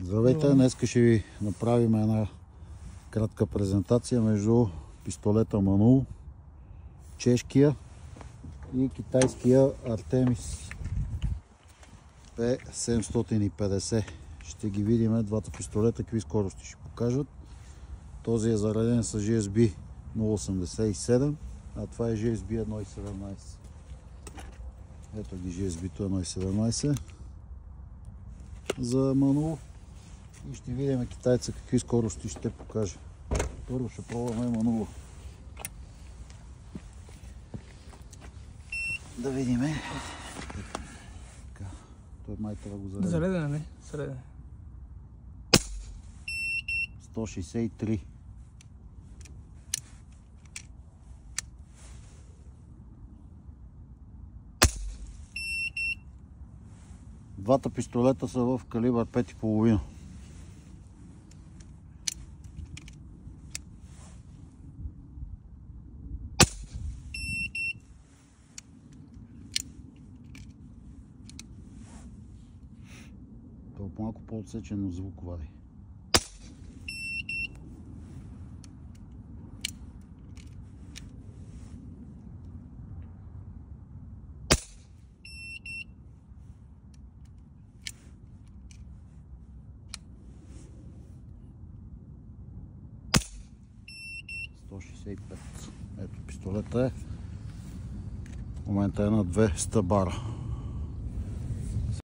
Здравейте, днес ще ви направим една кратка презентация между пистолета Манул, чешкия и китайския Артемис P750. Ще ги видим двата пистолета, какви скорости ще покажат. Този е зареден с GSB 0.87, а това е GSB 1.17. Ето ги GSB 1.17 за Манул. И ще видим китайца какви скорости ще покаже. Първо ще пробваме Манула. Да видиме. Той май трябва го зареда. Зареден, не? Среден. 163. Двата пистолета са в калибър 5,5. Това малко по-отсечено звук вади. Ето пистолета е. В момента е на 200 бара.